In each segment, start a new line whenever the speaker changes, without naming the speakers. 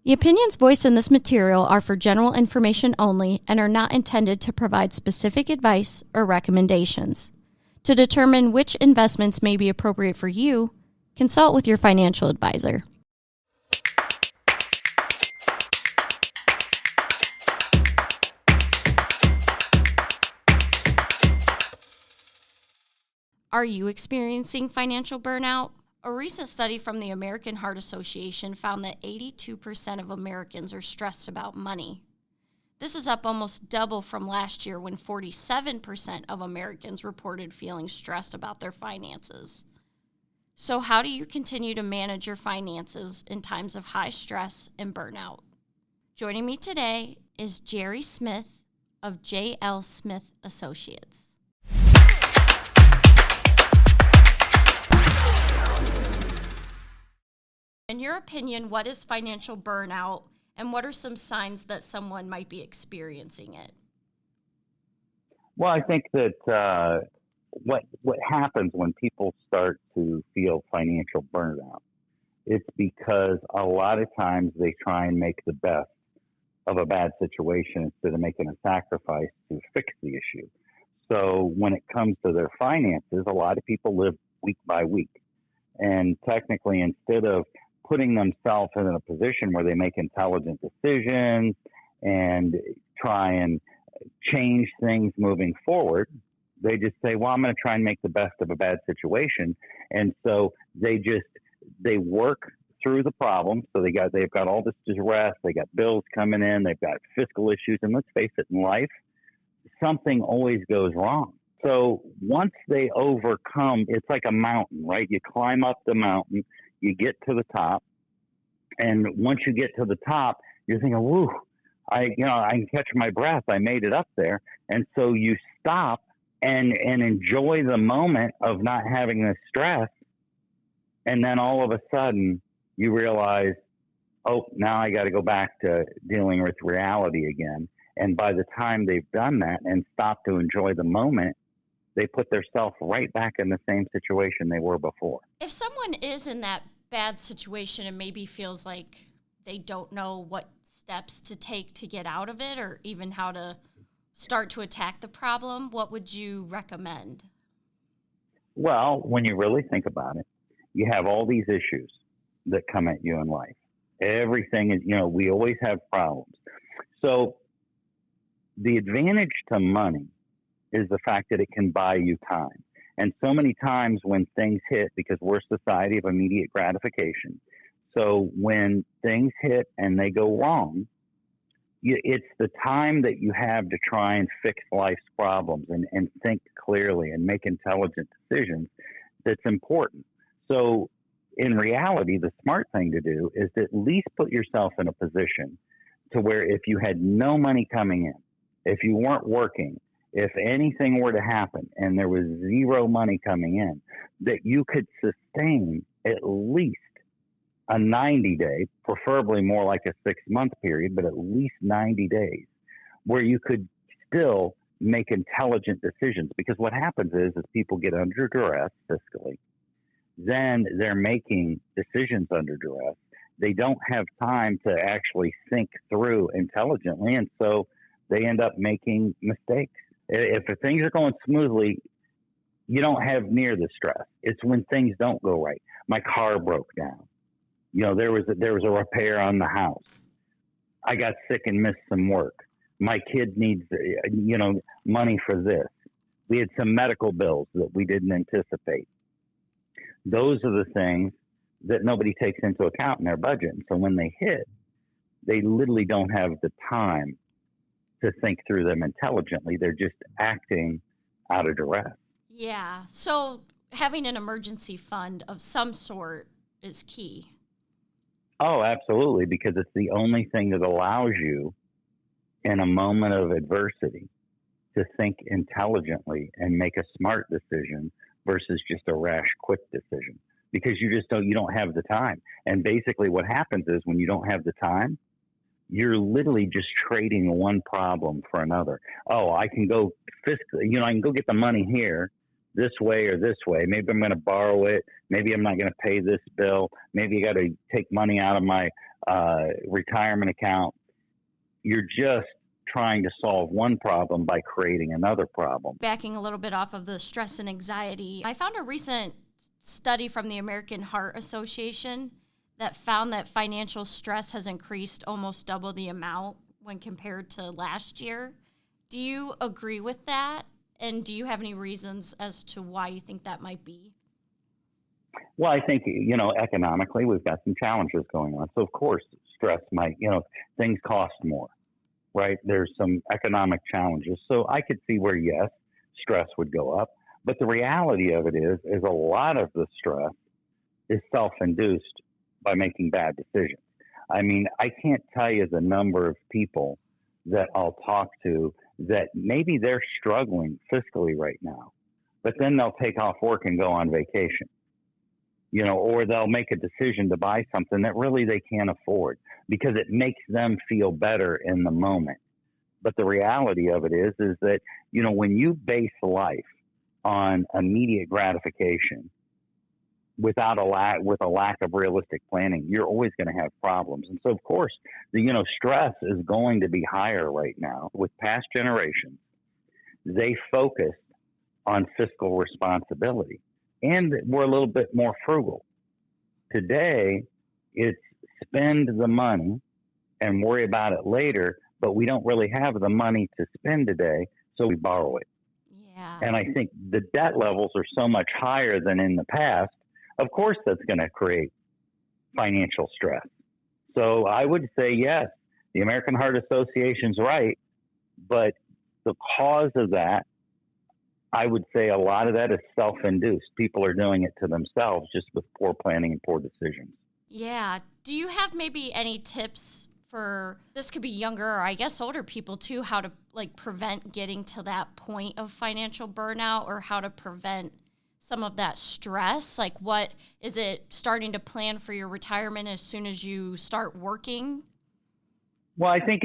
The opinions voiced in this material are for general information only and are not intended to provide specific advice or recommendations. To determine which investments may be appropriate for you, consult with your financial advisor. Are you experiencing financial burnout? A recent study from the American Heart Association found that 82% of Americans are stressed about money. This is up almost double from last year when 47% of Americans reported feeling stressed about their finances. So how do you continue to manage your finances in times of high stress and burnout? Joining me today is Jerry Smith of J.L. Smith Associates. In your opinion, what is financial burnout, and what are some signs that someone might be experiencing it?
Well, I think that what happens when people start to feel financial burnout, it's because a lot of times they try and make the best of a bad situation instead of making a sacrifice to fix the issue. So when it comes to their finances, a lot of people live week by week. And technically, instead of putting themselves in a position where they make intelligent decisions and try and change things moving forward, they just say, well, I'm going to try and make the best of a bad situation. And so they work through the problem. So they've got all this distress, they got bills coming in, they've got fiscal issues. And let's face it, in life, something always goes wrong. So once they overcome, it's like a mountain, right? You climb up the mountain, you get to the top, and once you get to the top, you're thinking, "Woo, I can catch my breath. I made it up there." And so you stop and enjoy the moment of not having the stress, and then all of a sudden you realize, "Oh, now I got to go back to dealing with reality again." And by the time they've done that and stopped to enjoy the moment, they put themselves right back in the same situation they were before.
If someone is in that bad situation and maybe feels like they don't know what steps to take to get out of it or even how to start to attack the problem, what would you recommend?
Well, when you really think about it, you have all these issues that come at you in life. Everything is, we always have problems. So the advantage to money is the fact that it can buy you time. And so many times when things hit, because we're a society of immediate gratification, so when things hit and they go wrong, it's the time that you have to try and fix life's problems and think clearly and make intelligent decisions that's important. So in reality, the smart thing to do is to at least put yourself in a position to where if you had no money coming in, if you weren't working, if anything were to happen and there was zero money coming in, that you could sustain at least a 90-day, preferably more like a 6-month period, but at least 90 days, where you could still make intelligent decisions. Because what happens is people get under duress fiscally, then they're making decisions under duress. They don't have time to actually think through intelligently, and so they end up making mistakes. If things are going smoothly, you don't have near the stress. It's when things don't go right. My car broke down. There was a repair on the house. I got sick and missed some work. My kid needs, money for this. We had some medical bills that we didn't anticipate. Those are the things that nobody takes into account in their budget. And so when they hit, they literally don't have the time to think through them intelligently. They're just acting out of duress.
Yeah. So having an emergency fund of some sort is key.
Oh, absolutely, because it's the only thing that allows you in a moment of adversity to think intelligently and make a smart decision versus just a rash, quick decision, because you don't have the time. And basically what happens is when you don't have the time, you're literally just trading one problem for another. Oh, I can go fiscally, I can go get the money here this way or this way. Maybe I'm going to borrow it. Maybe I'm not going to pay this bill. Maybe I got to take money out of my retirement account. You're just trying to solve one problem by creating another problem.
Backing a little bit off of the stress and anxiety, I found a recent study from the American Heart Association that found that financial stress has increased almost double the amount when compared to last year. Do you agree with that? And do you have any reasons as to why you think that might be?
Well, I think, economically, we've got some challenges going on. So, of course, stress might, things cost more, right? There's some economic challenges. So I could see where, yes, stress would go up. But the reality of it is a lot of the stress is self-induced by making bad decisions. I mean, I can't tell you the number of people that I'll talk to that maybe they're struggling fiscally right now, but then they'll take off work and go on vacation, or they'll make a decision to buy something that really they can't afford because it makes them feel better in the moment. But the reality of it is that, when you base life on immediate gratification with a lack of realistic planning, you're always going to have problems. And so, of course, stress is going to be higher right now. With past generations, they focused on fiscal responsibility and we're a little bit more frugal. Today, it's spend the money and worry about it later, but we don't really have the money to spend today, so we borrow it.
Yeah.
And I think the debt levels are so much higher than in the past. Of course, that's going to create financial stress. So I would say, yes, the American Heart Association's right, but the cause of that, I would say a lot of that is self-induced. People are doing it to themselves just with poor planning and poor decisions.
Yeah. Do you have maybe any tips for, this could be younger or I guess older people too, how to prevent getting to that point of financial burnout, or how to prevent some of that stress? What is it, starting to plan for your retirement as soon as you start working?
Well, I think,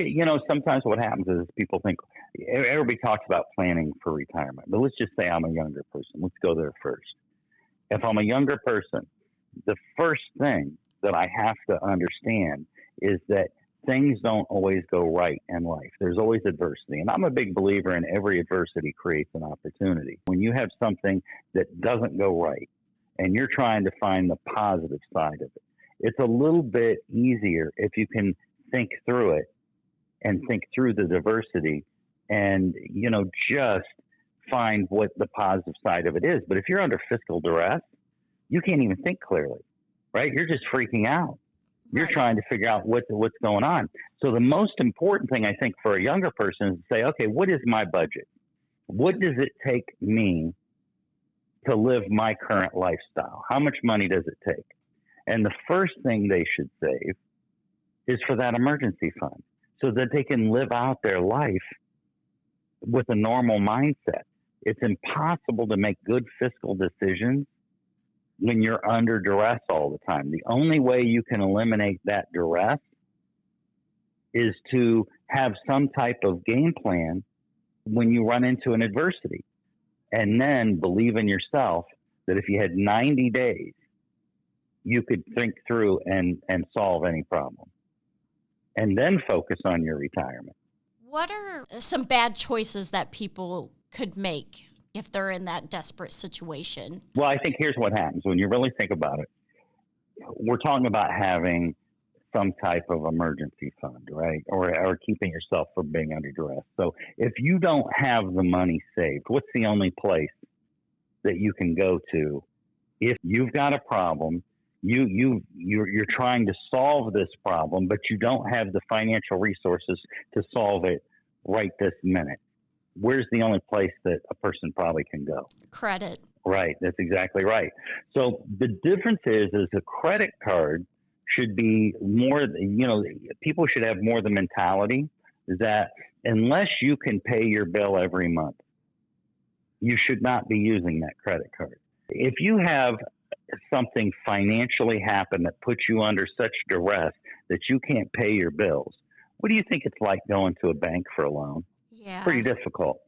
sometimes what happens is people think, everybody talks about planning for retirement, but let's just say I'm a younger person. Let's go there first. If I'm a younger person, the first thing that I have to understand is that things don't always go right in life. There's always adversity. And I'm a big believer in every adversity creates an opportunity. When you have something that doesn't go right and you're trying to find the positive side of it, it's a little bit easier if you can think through it and think through the diversity and, just find what the positive side of it is. But if you're under fiscal duress, you can't even think clearly, right? You're just freaking out. You're
Right.
trying to figure out what's going on. So the most important thing, I think, for a younger person is to say, okay, what is my budget? What does it take me to live my current lifestyle? How much money does it take? And the first thing they should save is for that emergency fund so that they can live out their life with a normal mindset. It's impossible to make good fiscal decisions when you're under duress all the time. The only way you can eliminate that duress is to have some type of game plan when you run into an adversity. And then believe in yourself that if you had 90 days, you could think through and solve any problem. And then focus on your retirement.
What are some bad choices that people could make if they're in that desperate situation?
Well, I think here's what happens when you really think about it. We're talking about having some type of emergency fund, right? Or keeping yourself from being under duress. So if you don't have the money saved, what's the only place that you can go to if you've got a problem? You're trying to solve this problem, but you don't have the financial resources to solve it right this minute. Where's the only place that a person probably can go?
Credit.
Right. That's exactly right. So the difference is a credit card should be more, people should have more the mentality that unless you can pay your bill every month, you should not be using that credit card. If you have something financially happen that puts you under such duress that you can't pay your bills, what do you think it's like going to a bank for a loan?
Yeah.
Pretty difficult.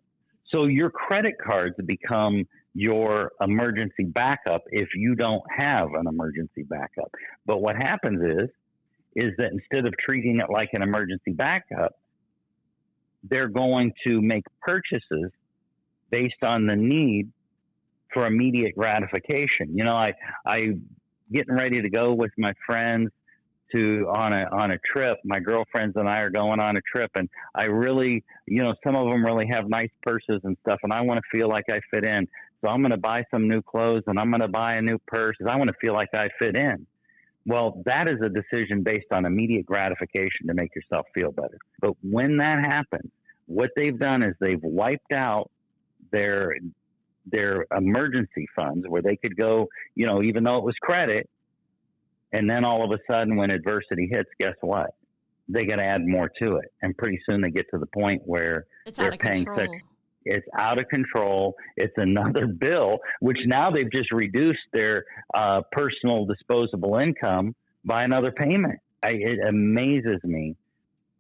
So your credit cards become your emergency backup if you don't have an emergency backup. But what happens is is that instead of treating it like an emergency backup, they're going to make purchases based on the need for immediate gratification. I getting ready to go with my friends on a trip. My girlfriends and I are going on a trip, and I really, some of them really have nice purses and stuff, and I want to feel like I fit in. So I'm going to buy some new clothes, and I'm going to buy a new purse because I want to feel like I fit in. Well, that is a decision based on immediate gratification to make yourself feel better. But when that happens, what they've done is they've wiped out their emergency funds where they could go, even though it was credit. And then all of a sudden, when adversity hits, guess what? They got to add more to it. And pretty soon they get to the point where they're paying such. It's out of control. It's another bill, which now they've just reduced their personal disposable income by another payment. It amazes me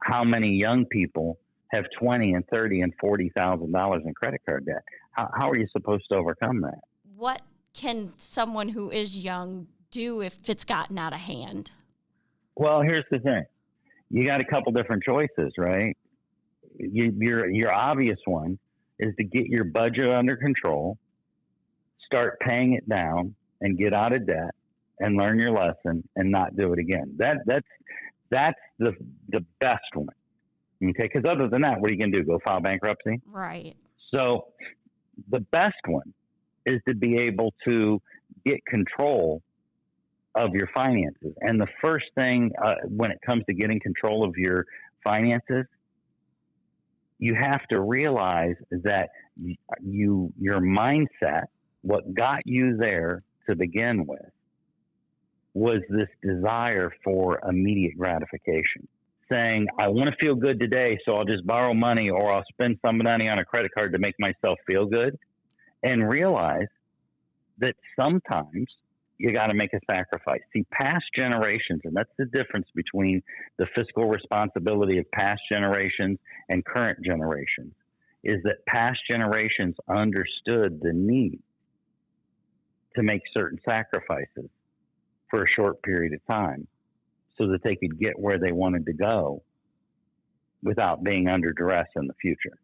how many young people have $20,000 and $30,000 and $40,000 in credit card debt. How are you supposed to overcome that?
What can someone who is young do if it's gotten out of hand?
Well, here's the thing. You got a couple different choices, right? Your obvious one is to get your budget under control, start paying it down, and get out of debt, and learn your lesson, and not do it again. That's the best one. Okay, because other than that, what are you going to do? Go file bankruptcy?
Right.
So the best one is to be able to get control of your finances. And the first thing when it comes to getting control of your finances, you have to realize that your mindset, what got you there to begin with, was this desire for immediate gratification. Saying, I want to feel good today, so I'll just borrow money or I'll spend some money on a credit card to make myself feel good. And realize that sometimes you got to make a sacrifice. See, past generations, and that's the difference between the fiscal responsibility of past generations and current generations, is that past generations understood the need to make certain sacrifices for a short period of time so that they could get where they wanted to go without being under duress in the future.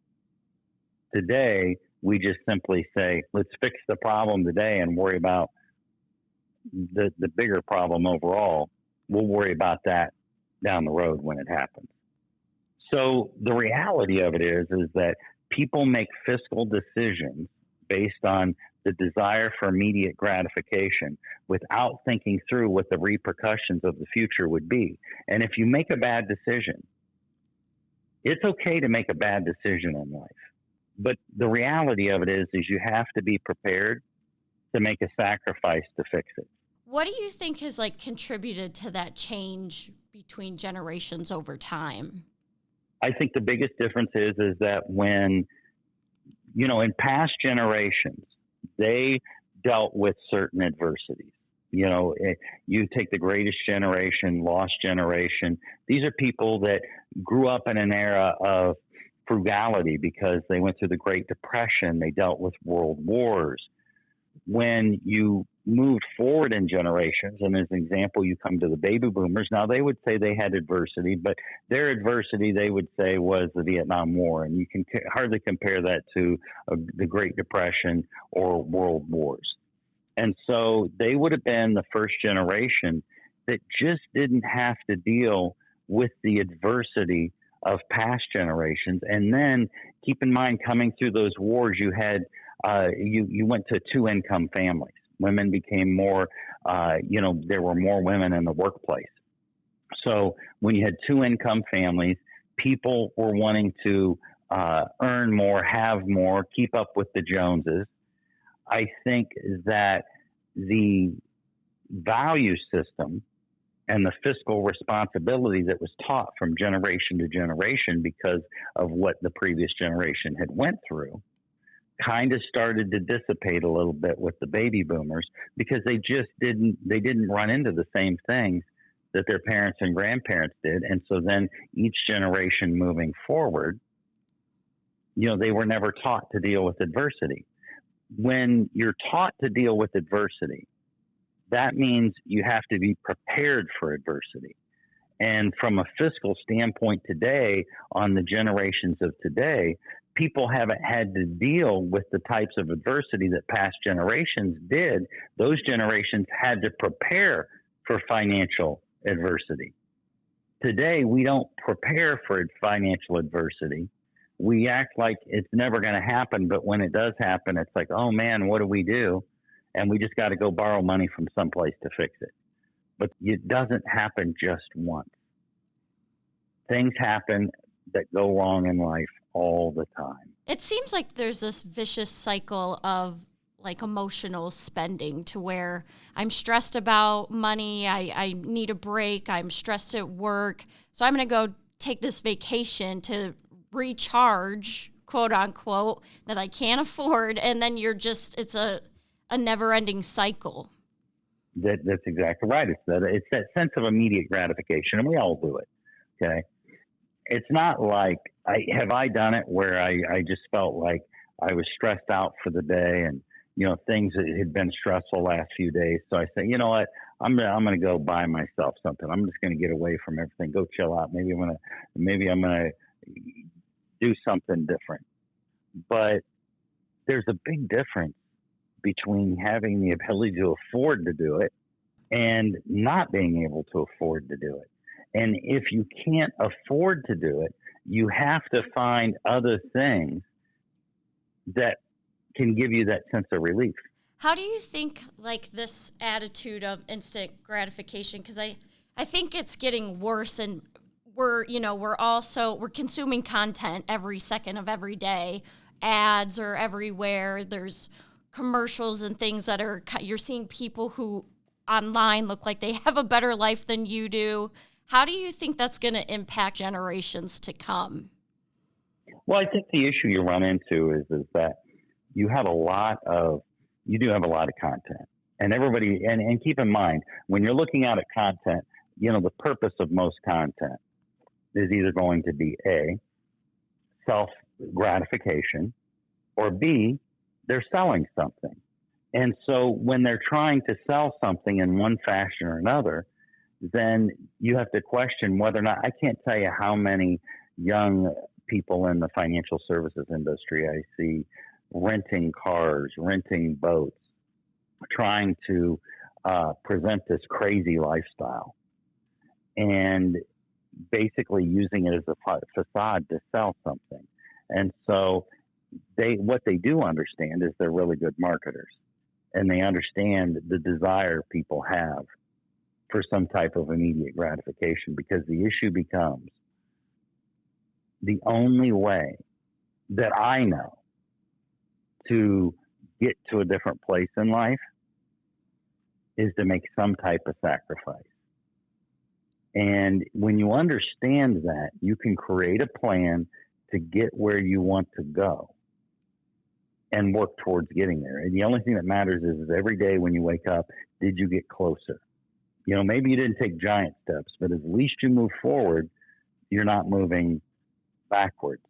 Today, we just simply say, let's fix the problem today and worry about the bigger problem overall. We'll worry about that down the road when it happens. So the reality of it is that people make fiscal decisions based on the desire for immediate gratification without thinking through what the repercussions of the future would be. And if you make a bad decision, it's okay to make a bad decision in life. But the reality of it is you have to be prepared to make a sacrifice to fix it.
What do you think has contributed to that change between generations over time?
I think the biggest difference is that when, in past generations, they dealt with certain adversities. You take the greatest generation, lost generation. These are people that grew up in an era of frugality because they went through the Great Depression. They dealt with world wars. When you moved forward in generations, and as an example, you come to the baby boomers. Now, they would say they had adversity, but their adversity, they would say, was the Vietnam War. And you can hardly compare that to the Great Depression or world wars. And so they would have been the first generation that just didn't have to deal with the adversity of past generations. And then keep in mind, coming through those wars, you had you went to two-income families. Women became more, there were more women in the workplace. So when you had two-income families, people were wanting to earn more, have more, keep up with the Joneses. I think that the value system and the fiscal responsibility that was taught from generation to generation because of what the previous generation had went through kind of started to dissipate a little bit with the baby boomers because they didn't run into the same things that their parents and grandparents did. And so then each generation moving forward, they were never taught to deal with adversity. When you're taught to deal with adversity, that means you have to be prepared for adversity. And from a fiscal standpoint today, on the generations of today, people haven't had to deal with the types of adversity that past generations did. Those generations had to prepare for financial adversity. Today, we don't prepare for financial adversity. We act like it's never going to happen, but when it does happen, it's like, oh man, what do we do? And we just got to go borrow money from someplace to fix it. But it doesn't happen just once. Things happen that go wrong in life all the time.
It seems like there's this vicious cycle of like emotional spending to where I'm stressed about money. I need a break. I'm stressed at work. So I'm going to go take this vacation to recharge, quote unquote, that I can't afford. And then it's a never ending cycle.
That's exactly right. It's that sense of immediate gratification, and we all do it. Okay. It's not like have I done it where I just felt like I was stressed out for the day, and things that had been stressful last few days. So I say, you know what, I'm gonna go buy myself something. I'm just gonna get away from everything, go chill out. Maybe I'm gonna do something different. But there's a big difference between having the ability to afford to do it and not being able to afford to do it. And if you can't afford to do it, you have to find other things that can give you that sense of relief.
How do you think like this attitude of instant gratification, because I think it's getting worse, and we're consuming content every second of every day. Ads are everywhere. There's commercials and things you're seeing people who online look like they have a better life than you do. How do you think that's going to impact generations to come?
Well, I think the issue you run into is that you do have a lot of content, and everybody, and keep in mind, when you're looking at content, the purpose of most content is either going to be A, self gratification, or B, they're selling something. And so when they're trying to sell something in one fashion or another, then you have to question whether or not, I can't tell you how many young people in the financial services industry I see renting cars, renting boats, trying to present this crazy lifestyle and basically using it as a facade to sell something. And so what they do understand is they're really good marketers, and they understand the desire people have for some type of immediate gratification, because the issue becomes the only way that I know to get to a different place in life is to make some type of sacrifice. And when you understand that, you can create a plan to get where you want to go and work towards getting there. And the only thing that matters is every day when you wake up, did you get closer? Maybe you didn't take giant steps, but at least you move forward. You're not moving backwards.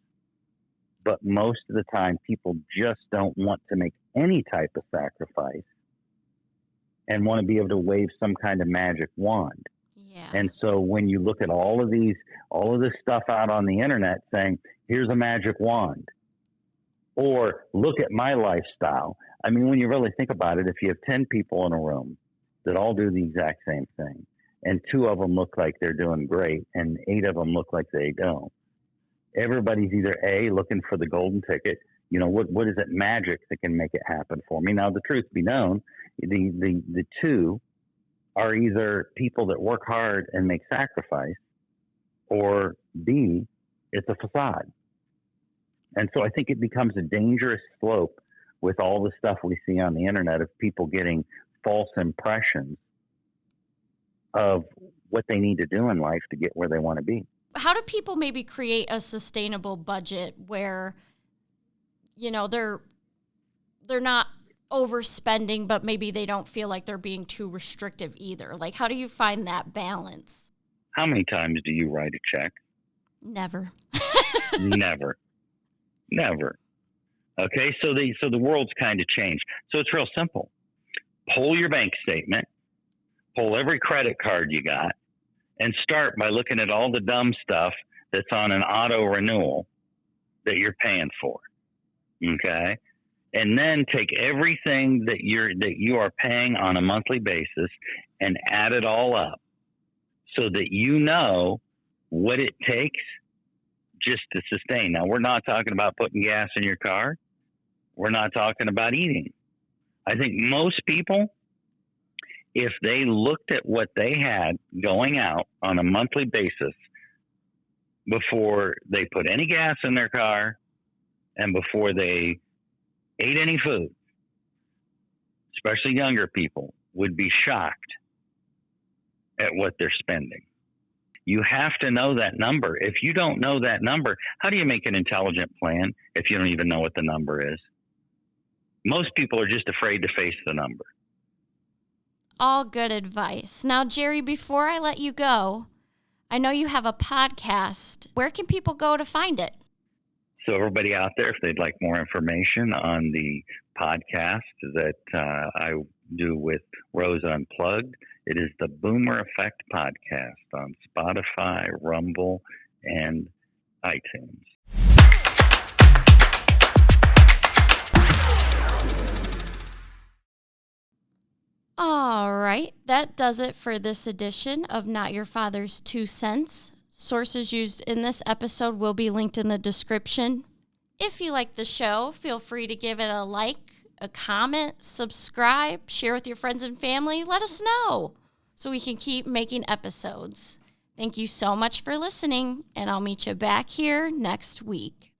But most of the time, people just don't want to make any type of sacrifice and want to be able to wave some kind of magic wand.
Yeah.
And so when you look at all of this stuff out on the internet saying, here's a magic wand, or look at my lifestyle. I mean, when you really think about it, if you have 10 people in a room that all do the exact same thing, and 2 of them look like they're doing great, and 8 of them look like they don't, everybody's either A, looking for the golden ticket. What is it magic that can make it happen for me? Now, the truth be known, the 2 are either people that work hard and make sacrifice, or B, it's a facade. And so I think it becomes a dangerous slope with all the stuff we see on the internet of people getting false impressions of what they need to do in life to get where they want to be.
How do people maybe create a sustainable budget where, they're not overspending, but maybe they don't feel like they're being too restrictive either? Like, how do you find that balance?
How many times do you write a check?
Never.
Never. Okay, so the world's kind of changed. So it's real simple. Pull your bank statement, pull every credit card you got, and start by looking at all the dumb stuff that's on an auto renewal that you're paying for. Okay. And then take everything that you are paying on a monthly basis and add it all up so that you know what it takes just to sustain. Now, we're not talking about putting gas in your car. We're not talking about eating. I think most people, if they looked at what they had going out on a monthly basis before they put any gas in their car and before they ate any food, especially younger people, would be shocked at what they're spending. You have to know that number. If you don't know that number, how do you make an intelligent plan if you don't even know what the number is? Most people are just afraid to face the number.
All good advice. Now, Jerry, before I let you go, I know you have a podcast. Where can people go to find it?
So everybody out there, if they'd like more information on the podcast that I do with Rose Unplugged, it is the Boomer Effect Podcast on Spotify, Rumble, and iTunes.
All right, that does it for this edition of Not Your Father's 2 Cents. Sources used in this episode will be linked in the description. If you like the show, feel free to give it a like, a comment, subscribe, share with your friends and family. Let us know so we can keep making episodes. Thank you so much for listening, and I'll meet you back here next week.